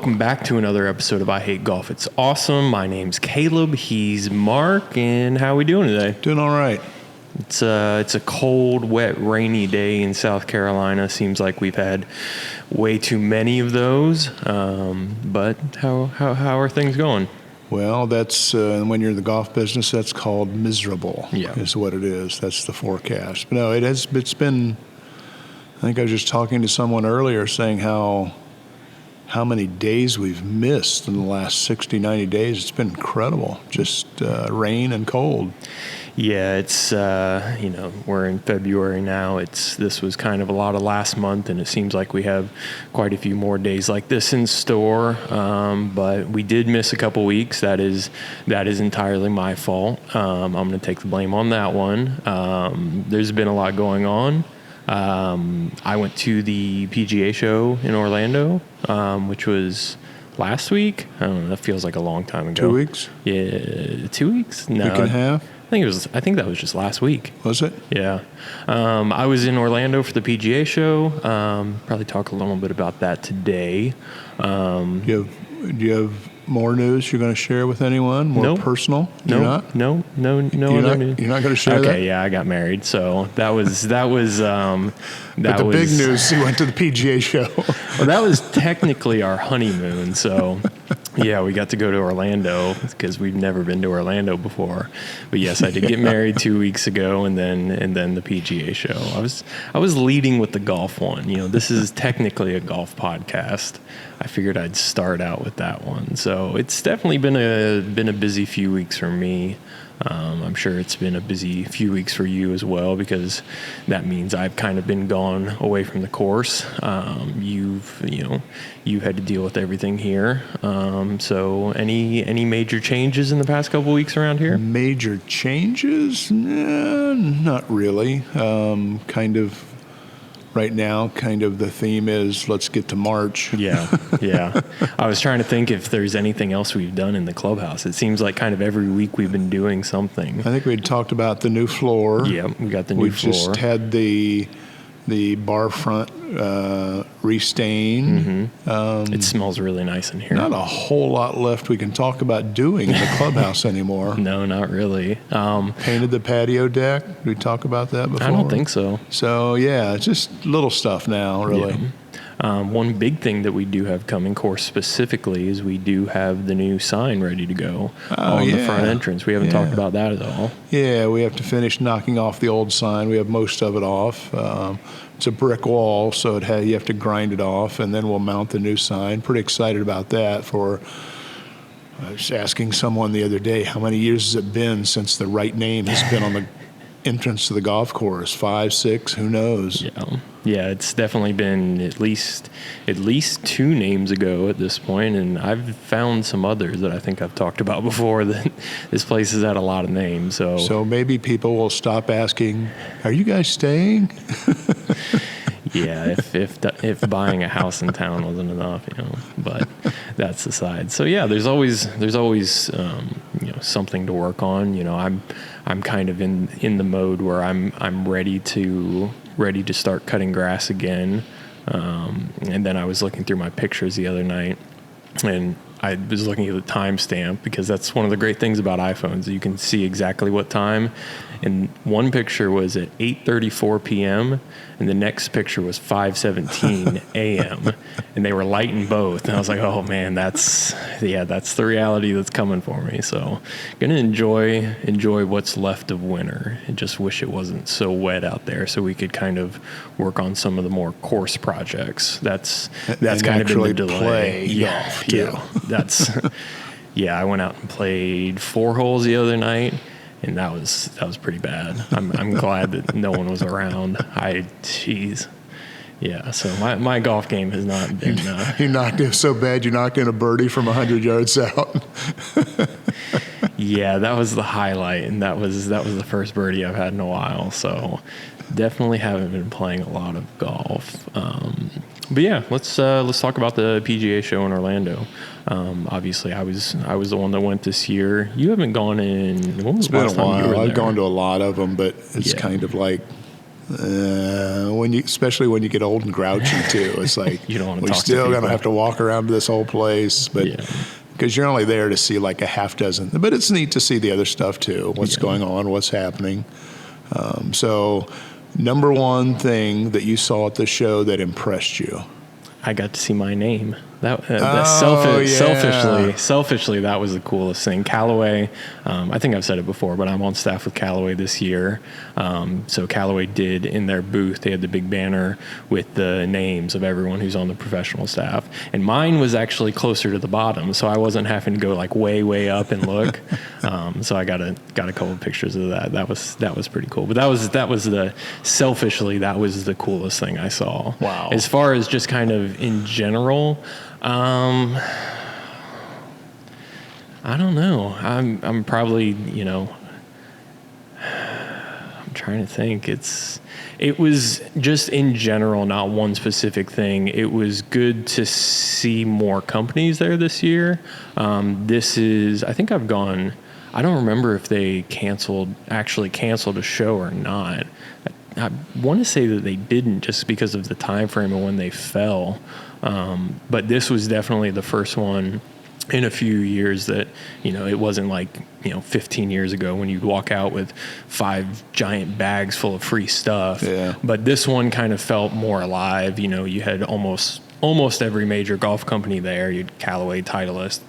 welcome back to another episode of I Hate Golf. It's awesome. My name's Caleb. He's Mark. And how are we doing today? Doing all right. It's a cold, wet, rainy day in South Carolina. Seems like we've had way too many of those. But how are things going? Well, that's when you're in the golf business, that's called miserable. Yeah. Is what it is. That's the forecast. But no, it's been. I think I was just talking to someone earlier saying how many days we've missed in the last 60, 90 days. It's been incredible. Just rain and cold. Yeah, it's, we're in February now. This was kind of a lot of last month, and it seems like we have quite a few more days like this in store. But we did miss a couple weeks. That is entirely my fault. I'm going to take the blame on that one. There's been a lot going on. I went to the PGA Show in Orlando, which was last week. I don't know. That feels like a long time ago. 2 weeks? Yeah, 2 weeks? No. Week and a half? I think that was just last week. Was it? Yeah. I was in Orlando for the PGA Show. Probably talk a little bit about that today. Do you have more news you're going to share with anyone? More personal? No. You're not? No. You're not going to share that? Okay, yeah, I got married, so that was. But the big news, you went to the PGA Show. Well, that was technically our honeymoon, so yeah, we got to go to Orlando because we've never been to Orlando before. But yes, I did get married 2 weeks ago, and then the PGA Show. I was leading with the golf one. This is technically a golf podcast. I figured I'd start out with that one. So it's definitely been a busy few weeks for me. I'm sure it's been a busy few weeks for you as well, because that means I've kind of been gone away from the course. You've had to deal with everything here. So any major changes in the past couple weeks around here? Major changes? Not really. Right now, the theme is let's get to March. Yeah. I was trying to think if there's anything else we've done in the clubhouse. It seems like kind of every week we've been doing something. I think we'd talked about the new floor. Yeah, we got the new floor. We just had the bar front restain. Mm-hmm. It smells really nice in here. Not a whole lot left we can talk about doing in the clubhouse anymore. No, not really. Painted the patio deck. Did we talk about that before? I don't think so. So, yeah, it's just little stuff now, really. Yeah. One big thing that we do have coming, course specifically, is we do have the new sign ready to go on the front entrance. We haven't talked about that at all. Yeah, we have to finish knocking off the old sign. We have most of it off. It's a brick wall, so you have to grind it off, and then we'll mount the new sign. Pretty excited about that. I was asking someone the other day, how many years has it been since the right name has been on the entrance to the golf course? 5, 6, who knows? Yeah, it's definitely been at least 2 names ago at this point, and I've found some others that I think I've talked about before. That this place has had a lot of names, so maybe people will stop asking, "Are you guys staying?" Yeah, if buying a house in town wasn't enough, but that's the side. So yeah, there's always something to work on. I'm kind of in the mode where I'm ready to start cutting grass again. And then I was looking through my pictures the other night, and I was looking at the timestamp, because that's one of the great things about iPhones. You can see exactly what time. And one picture was at 8:34 p.m. and the next picture was 5:17 a.m. and they were lighting both. And I was like, oh man, that's the reality that's coming for me. So gonna enjoy what's left of winter, and just wish it wasn't so wet out there, so we could kind of work on some of the more course projects. That's kind of been the delay. I went out and played 4 holes the other night, and that was pretty bad. I'm glad that no one was around. Yeah, so my golf game has not been... You knocked it so bad you knocked in a birdie from 100 yards out. Yeah, that was the highlight, and that was the first birdie I've had in a while. So definitely haven't been playing a lot of golf. But yeah, let's talk about the PGA Show in Orlando. Obviously, I was the one that went this year. You haven't gone in. When was it's been a while. I've gone to a lot of them, but it's kind of like Especially when you get old and grouchy too, it's like You don't wanna we're talk to still people. gonna have to walk around this whole place, but Yeah. because you're only there to see like a half dozen. But it's neat to see the other stuff too. What's Yeah. going on, what's happening. So, number one thing that you saw at the show that impressed you. I got to see my name. That Oh, yeah. selfishly, that was the coolest thing. Callaway, I think I've said it before, but I'm on staff with Callaway this year. So Callaway did in their booth, they had the big banner with the names of everyone who's on the professional staff, and mine was actually closer to the bottom, so I wasn't having to go like way up and look. So I got a couple of pictures of that. That was pretty cool. But that was selfishly, that was the coolest thing I saw. Wow. As far as just kind of in general. I don't know. I'm probably, I'm trying to think. It was just in general, not one specific thing. It was good to see more companies there this year. I think I've gone, I don't remember if they actually canceled a show or not. I want to say that they didn't, just because of the time frame of when they fell. But this was definitely the first one in a few years that, it wasn't like, 15 years ago when you'd walk out with 5 giant bags full of free stuff. Yeah. But this one kind of felt more alive. You had almost every major golf company there. You had Callaway, Titleist,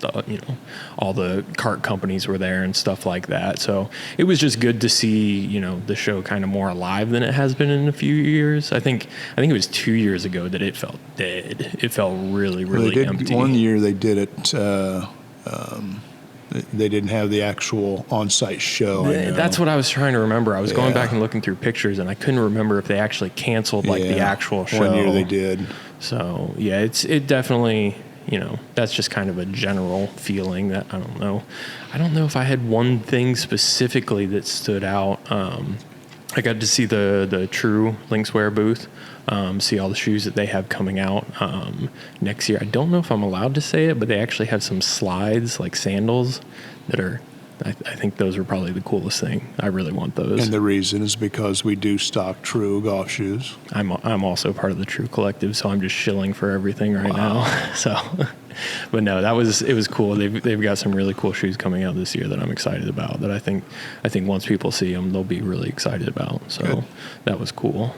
all the cart companies were there and stuff like that. So it was just good to see, the show kind of more alive than it has been in a few years. I think it was 2 years ago that it felt dead. It felt really, really empty. One year they did it. They didn't have the actual on-site show. That's what I was trying to remember. I was going Yeah. back and looking through pictures, and I couldn't remember if they actually canceled the Yeah. actual show. One year they did. So yeah, it definitely, that's just kind of a general feeling that I don't know if I had one thing specifically that stood out. I got to see the True Linkswear booth, see all the shoes that they have coming out next year. I don't know if I'm allowed to say it, but they actually have some slides, like sandals, that are, I think those are probably the coolest thing. I really want those. And the reason is because we do stock True golf shoes. I'm also part of the True Collective, so I'm just shilling for everything right now. So, but no, it was cool. They've got some really cool shoes coming out this year that I'm excited about. That I think once people see them, they'll be really excited about. So Good. That was cool.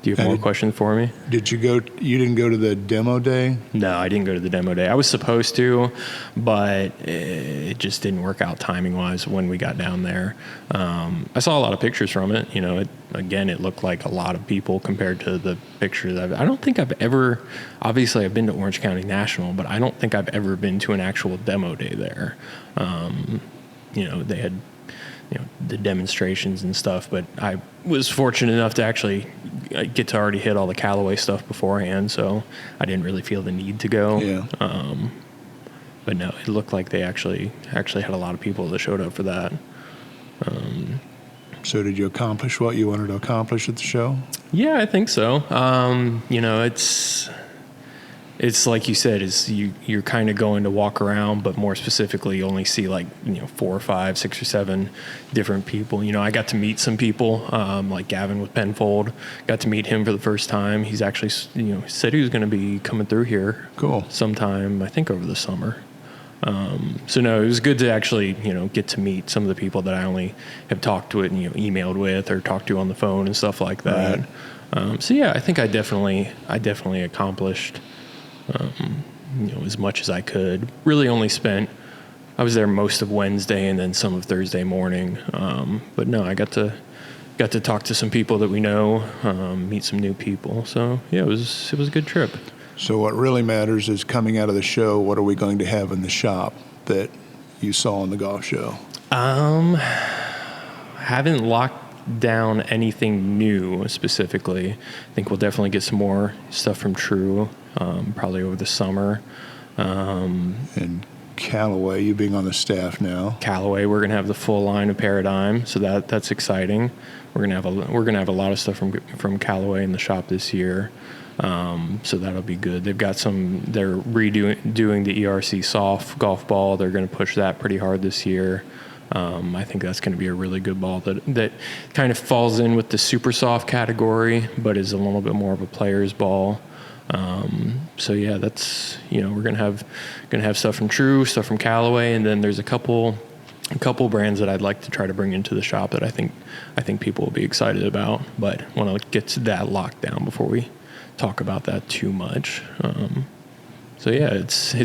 Do you have more questions for me? You didn't go to the demo day? No, I didn't go to the demo day. I was supposed to, but it just didn't work out timing-wise when we got down there. I saw a lot of pictures from it. It looked like a lot of people compared to the pictures. I don't think I've ever, obviously I've been to Orange County National, but I don't think I've ever been to an actual demo day there. They had the demonstrations and stuff, but I was fortunate enough to actually get to already hit all the Callaway stuff beforehand, so I didn't really feel the need to go. Yeah. But no, it looked like they actually had a lot of people that showed up for that. So did you accomplish what you wanted to accomplish at the show? Yeah, I think so. It's like you said, you're kind of going to walk around, but more specifically, you only see 4 or 5, 6 or 7 different people. I got to meet some people, like Gavin with Penfold. Got to meet him for the first time. He's actually, said he was going to be coming through here. Cool. Sometime, I think over the summer. So no, it was good to actually, get to meet some of the people that I only have talked to and emailed with or talked to on the phone and stuff like that. Right. So yeah, I think I definitely accomplished. As much as I could. Really only I was there most of Wednesday and then some of Thursday morning. But no, I got to talk to some people that we know, meet some new people. So yeah, it was a good trip. So what really matters is coming out of the show, what are we going to have in the shop that you saw in the golf show? Haven't locked down anything new specifically. I think we'll definitely get some more stuff from True, probably over the summer. And Callaway, you being on the staff now. Callaway, we're gonna have the full line of Paradigm, so that's exciting. We're gonna have a lot of stuff from Callaway in the shop this year. So that'll be good. They're redoing the ERC soft golf ball. They're going to push that pretty hard this year. I think that's going to be a really good ball that kind of falls in with the super soft category, but is a little bit more of a player's ball. So yeah, that's, we're gonna have stuff from True, stuff from Callaway, and then there's a couple brands that I'd like to try to bring into the shop that I think people will be excited about, but want to get to that locked down before we talk about that too much. So yeah, it's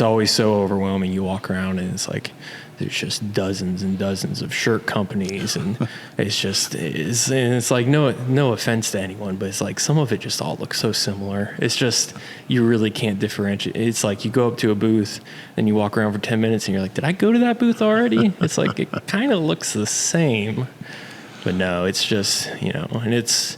always so overwhelming. You walk around and it's like there's just dozens and dozens of shirt companies, and it's like no offense to anyone, but it's like some of it just all looks so similar. It's just you really can't differentiate. It's like you go up to a booth and you walk around for 10 minutes and you're like, did I go to that booth already? It's like it kind of looks the same, but no, it's just and it's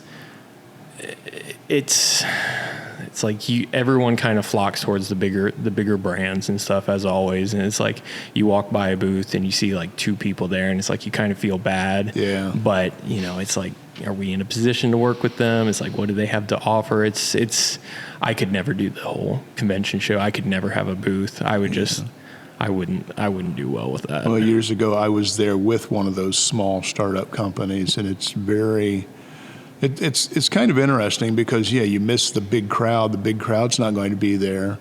like everyone kind of flocks towards the bigger brands and stuff, as always. And it's like you walk by a booth and you see like 2 people there, and it's like you kind of feel bad. Yeah. But it's like, are we in a position to work with them? It's like, what do they have to offer? It's I could never do the whole convention show. I could never have a booth. I would just I wouldn't do well with that. Well, years ago I was there with one of those small startup companies, and it's very. It's kind of interesting because you miss the big crowd. The big crowd's not going to be there,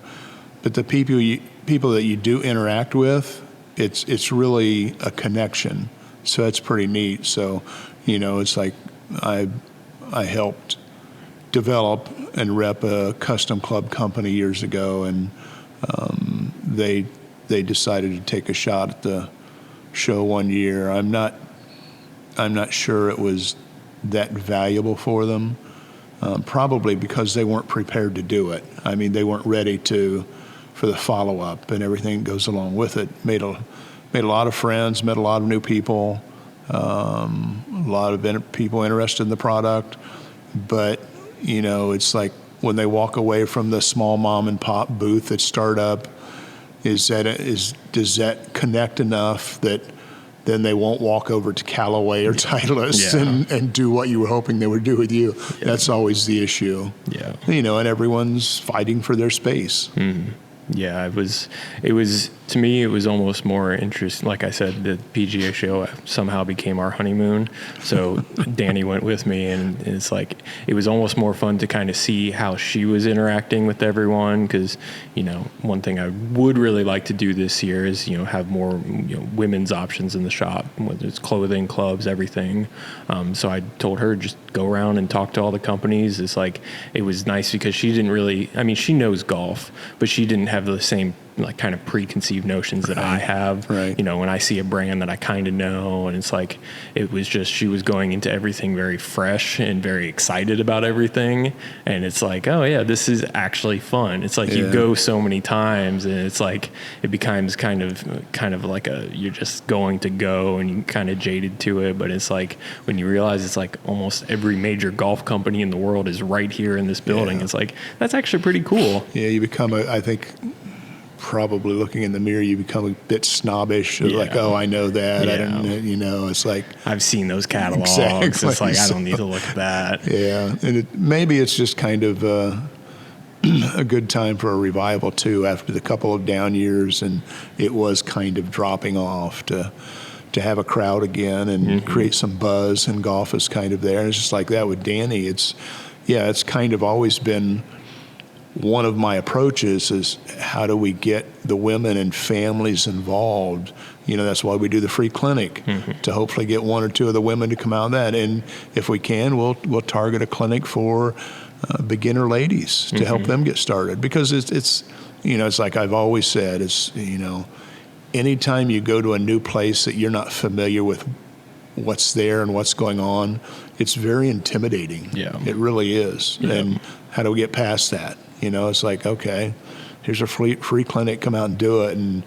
but the people that you do interact with, it's really a connection. So that's pretty neat. So, it's like I helped develop and rep a custom club company years ago, and they decided to take a shot at the show one year. I'm not sure it was that valuable for them, probably because they weren't prepared to do it. I mean, they weren't ready for the follow-up and everything that goes along with it. Made a lot of friends, met a lot of new people, a lot of people interested in the product. But, it's like when they walk away from the small mom and pop booth at startup, does that connect enough that then they won't walk over to Callaway or Titleist and do what you were hoping they would do with you. Yeah. That's always the issue. Yeah. And everyone's fighting for their space. Mm-hmm. Yeah, it was to me, it was almost more interesting. Like I said, the PGA Show somehow became our honeymoon. So Danny went with me, and it's like it was almost more fun to kind of see how she was interacting with everyone. Because one thing I would really like to do this year is have more women's options in the shop, whether it's clothing, clubs, everything. So I told her just go around and talk to all the companies. It's like it was nice because she didn't really. I mean, she knows golf, but she didn't have the same like kind of preconceived notions that I have. Right. When I see a brand that I kind of know, and it's like it was just she was going into everything very fresh and very excited about everything, and it's like, oh yeah, this is actually fun. It's like you go so many times, and it's like it becomes kind of like you're just going to go, and you're kind of jaded to it. But it's like when you realize it's like almost every major golf company in the world is right here in this building. It's like that's actually pretty cool. Yeah, you become I think. Probably looking in the mirror, you become a bit snobbish. Like, oh, I know that. I don't, it's like I've seen those catalogs. Exactly. It's like I don't need to look at that. Yeah, and maybe it's just kind of a good time for a revival too. After the couple of down years, and it was kind of dropping off to have a crowd again and create some buzz. And golf is kind of there. And it's just like that with Danny. It's kind of always been. One of my approaches is how do we get the women and families involved? That's why we do the free clinic to hopefully get 1 or 2 of the women to come out of that. And if we can, we'll target a clinic for beginner ladies to help them get started. Because it's like I've always said, it's, anytime you go to a new place that you're not familiar with what's there and what's going on, it's very intimidating. Yeah. It really is. Yeah. And how do we get past that? It's like, okay, here's a free clinic, come out and do it, and,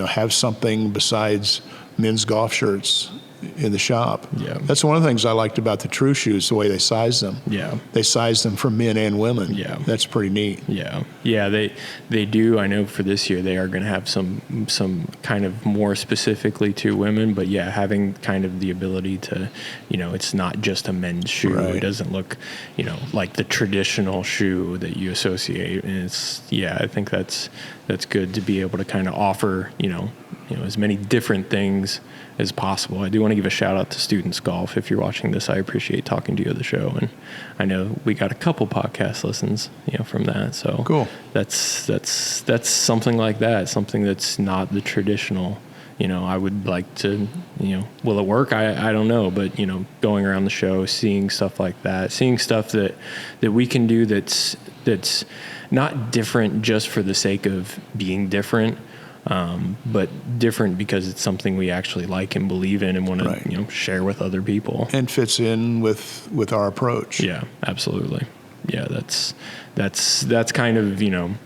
have something besides men's golf shirts in the shop. Yeah. That's one of the things I liked about the True shoes, the way they size them. Yeah. They size them for men and women. Yeah. That's pretty neat. Yeah. Yeah, they do. I know for this year they are going to have some kind of more specifically to women, but yeah, having kind of the ability to, it's not just a men's shoe. Right. It doesn't look, like the traditional shoe that you associate. And I think that's good to be able to kind of offer, as many different things as possible. I do want to give a shout out to Students Golf. If you're watching this, I appreciate talking to you at the show, and I know we got a couple podcast listens, from that. So cool. That's something like that. Something that's not the traditional. I would like to, will it work? I don't know, but going around the show, seeing stuff like that, seeing stuff that we can do that's not different just for the sake of being different. But different because it's something we actually like and believe in and want to, share with other people. And fits in with our approach. Yeah, absolutely. Yeah, that's kind of,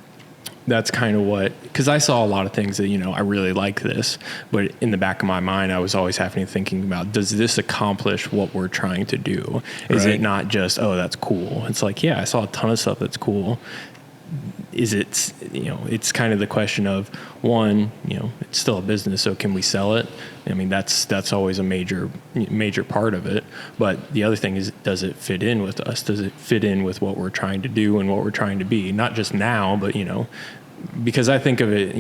that's kind of what, because I saw a lot of things that, I really like this, but in the back of my mind, I was always thinking about, does this accomplish what we're trying to do? Is it not just, oh, that's cool? It's like, yeah, I saw a ton of stuff that's cool. Is it, it's kind of the question of, one, it's still a business, so can we sell it? I mean, that's always a major part of it. But the other thing is, does it fit in with us? Does it fit in with what we're trying to do and what we're trying to be? Not just now, but, because I think of it,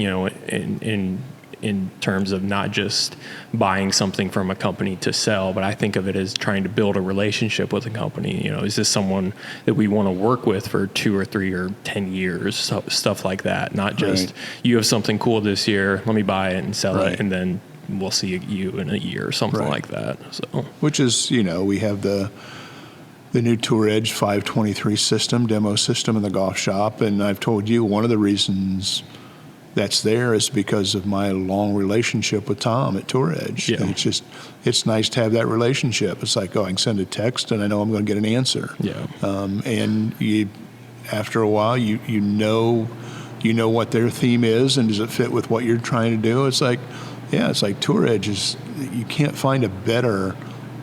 in terms of not just buying something from a company to sell, but I think of it as trying to build a relationship with a company. Is this someone that we want to work with for 2 or 3 or 10 years? Stuff like that. Not just, you have something cool this year, let me buy it and sell it, and then we'll see you in a year or something like that. So, which is, we have the new Tour Edge 523 system, demo system in the golf shop, and I've told you one of the reasons that's there is because of my long relationship with Tom at Tour Edge. Yeah. And it's nice to have that relationship. It's like, I can send a text and I know I'm going to get an answer. Yeah. And after a while, you know what their theme is, and does it fit with what you're trying to do? It's like Tour Edge you can't find a better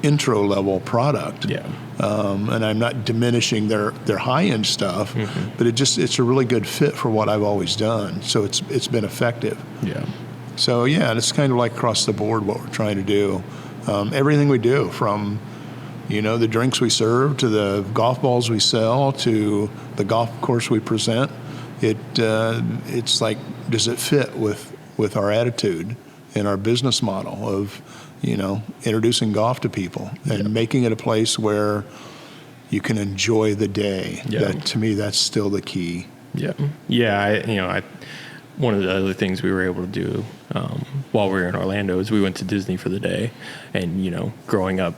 intro level product. Yeah. And I'm not diminishing their high end stuff, but it's a really good fit for what I've always done. So it's been effective. Yeah. So and it's kind of like across the board what we're trying to do. Everything we do, from the drinks we serve to the golf balls we sell to the golf course we present, it's like, does it fit with our attitude and our business model of introducing golf to people and making it a place where you can enjoy the day. Yeah. To me, that's still the key. Yeah. Yeah. One of the other things we were able to do while we were in Orlando is we went to Disney for the day, and, growing up,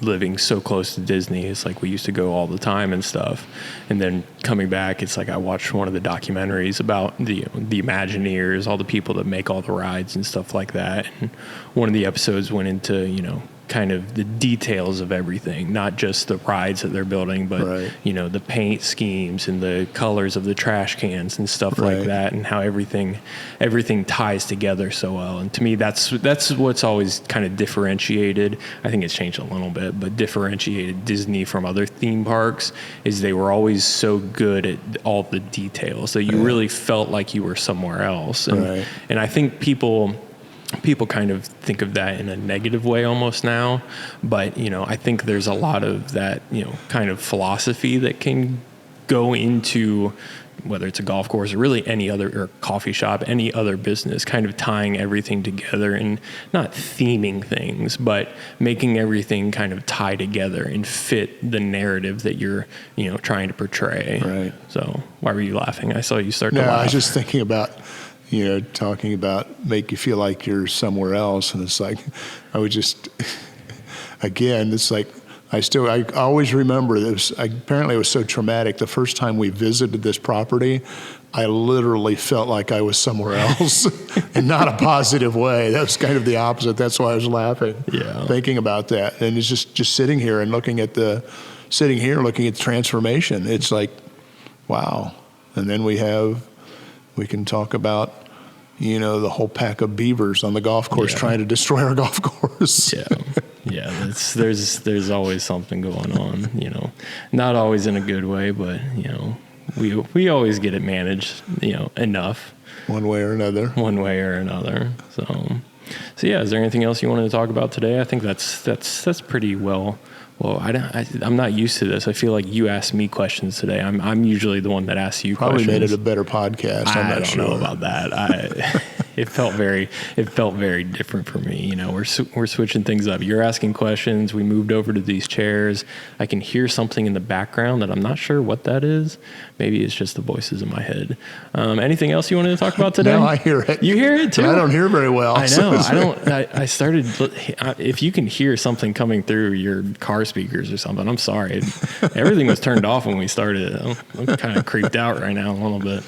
living so close to Disney, it's like we used to go all the time and stuff. And then coming back, it's like I watched one of the documentaries about the Imagineers, all the people that make all the rides and stuff like that. And one of the episodes went into, kind of the details of everything, not just the rides that they're building, but, the paint schemes and the colors of the trash cans and stuff like that, and how everything ties together so well. And to me, that's what's always kind of differentiated. I think it's changed a little bit, but differentiated Disney from other theme parks is they were always so good at all the details that you really felt like you were somewhere else. And I think people kind of think of that in a negative way almost now, but I think there's a lot of that kind of philosophy that can go into whether it's a golf course or really any other, or coffee shop, any other business, kind of tying everything together and not theming things, but making everything kind of tie together and fit the narrative that you're, trying to portray. Right. So why were you laughing? I saw you start to laugh. No, I was just thinking about, talking about make you feel like you're somewhere else. And it's like, I would just, again, it's like, I always remember this. Apparently it was so traumatic. The first time we visited this property, I literally felt like I was somewhere else, in not a positive way. That was kind of the opposite. That's why I was laughing, thinking about that. And it's just sitting here and looking at the transformation. It's like, wow. And then we can talk about, the whole pack of beavers on the golf course trying to destroy our golf course. Yeah, there's always something going on, not always in a good way, but, we always get it managed, enough. One way or another. So yeah, is there anything else you wanted to talk about today? I think that's pretty well. Well, I'm not used to this. I feel like you asked me questions today. I'm usually the one that asks you questions. Probably made it a better podcast. I'm not sure. I don't know about that. it felt very different for me. You know, we're switching things up. You're asking questions. We moved over to these chairs. I can hear something in the background that I'm not sure what that is. Maybe it's just the voices in my head. Anything else you wanted to talk about today? No, I hear it. You hear it too? I don't hear very well. I know. I started. If you can hear something coming through your car speakers or something, I'm sorry. Everything was turned off when we started. I'm kind of creeped out right now a little bit.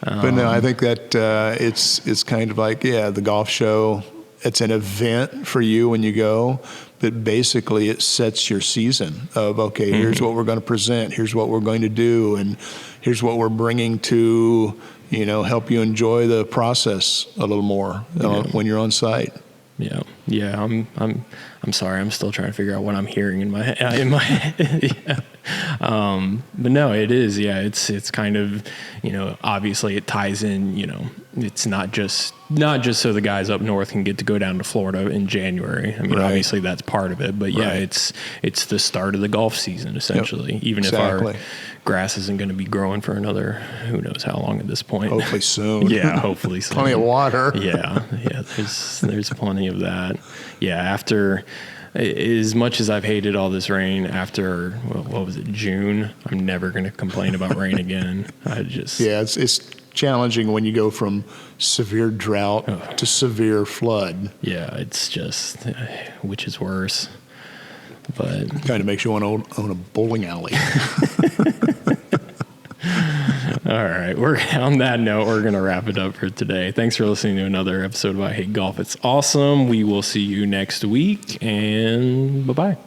But no, I think that it's kind of like, the golf show. It's an event for you when you go, but basically it sets your season of, okay, here's what we're going to present, here's what we're going to do, and here's what we're bringing to, help you enjoy the process a little more when you're on site. Yeah. I'm sorry. I'm still trying to figure out what I'm hearing in my head. Yeah. But no, it is. Yeah. It's kind of, obviously it ties in, it's not just so the guys up north can get to go down to Florida in January. I mean, obviously that's part of it, but yeah, it's the start of the golf season essentially, even if our grass isn't going to be growing for another, who knows how long at this point. Hopefully soon. Yeah. Hopefully soon. Plenty of water. Yeah. There's plenty of that. Yeah. After, as much as I've hated all this rain after, what was it, June, I'm never going to complain about rain again. It's challenging when you go from severe drought to severe flood. Yeah, it's just, which is worse. But kind of makes you want to own a bowling alley. All right. On that note, we're going to wrap it up for today. Thanks for listening to another episode of I Hate Golf. It's awesome. We will see you next week, and bye-bye.